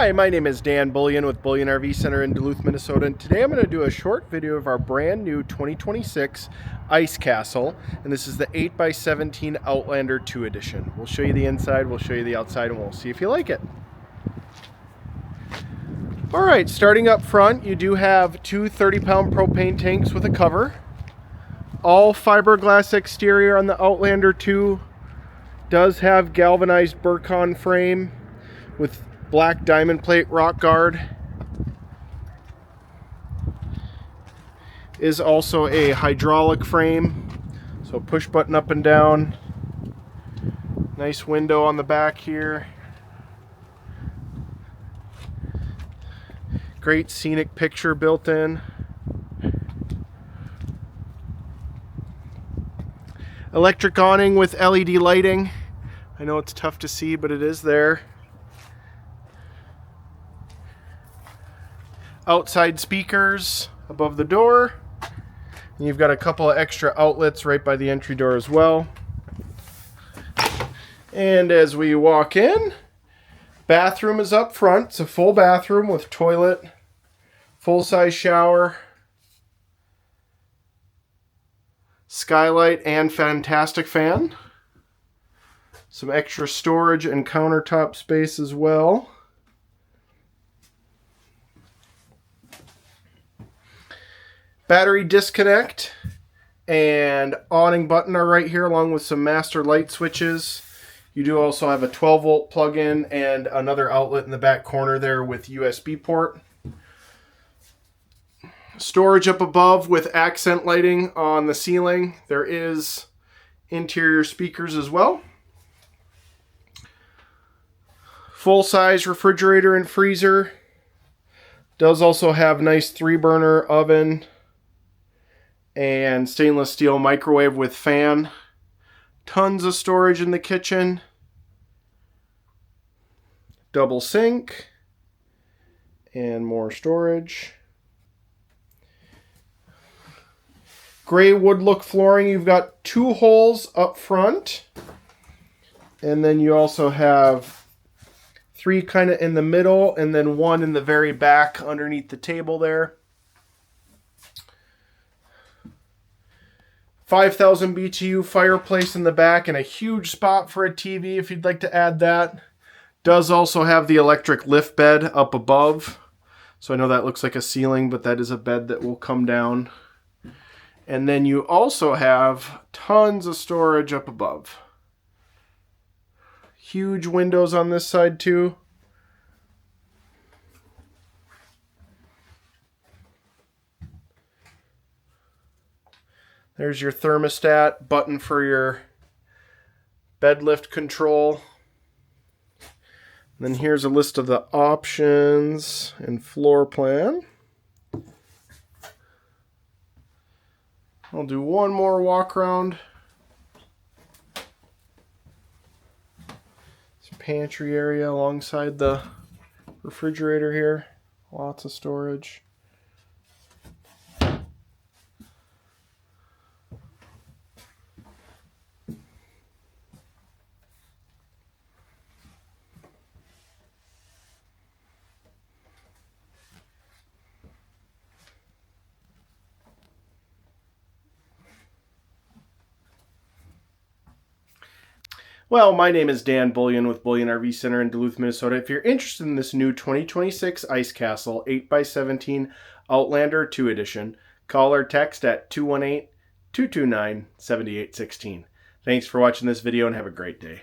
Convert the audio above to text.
Hi, my name is Dan Bullion with Bullion RV Center in Duluth, Minnesota, and today I'm going to do a short video of our brand new 2026 Ice Castle, and this is the 8x17 Outlander 2 edition. We'll show you the inside, we'll show you the outside, and we'll see if you like it. Alright, starting up front, you do have two 30-pound propane tanks with a cover. All fiberglass exterior on the Outlander 2. Does have galvanized Burcon frame with black diamond plate rock guard. Is also a hydraulic frame, so push button up and down. Nice window on the back here. Great scenic picture built in. Electric awning with LED lighting. I know it's tough to see, but it is there. Outside speakers above the door. And you've got a couple of extra outlets right by the entry door as well. And as we walk in, bathroom is up front. It's a full bathroom with toilet, full-size shower, skylight, and fantastic fan. Some extra storage and countertop space as well. Battery disconnect and awning button are right here, along with some master light switches. You do also have a 12-volt plug-in and another outlet in the back corner there with USB port. Storage up above with accent lighting on the ceiling. There is interior speakers as well. Full-size refrigerator and freezer. Does also have nice 3-burner oven and stainless steel microwave with fan. Tons of storage in the kitchen. Double sink and more storage. Gray wood look flooring. You've got 2 holes up front, and then you also have 3 kind of in the middle, and then 1 in the very back underneath the table there. 5,000 BTU fireplace in the back, and a huge spot for a TV if you'd like to add that. Does also have the electric lift bed up above. So I know that looks like a ceiling, but that is a bed that will come down. And then you also have tons of storage up above. Huge windows on this side too. There's your thermostat, button for your bed lift control. And then here's a list of the options and floor plan. I'll do one more walk around. It's a pantry area alongside the refrigerator here. Lots of storage. Well, my name is Dan Bullion with Bullion RV Center in Duluth, Minnesota. If you're interested in this new 2026 Ice Castle 8x17 Outlander 2 edition, call or text at 218-229-7816. Thanks for watching this video and have a great day.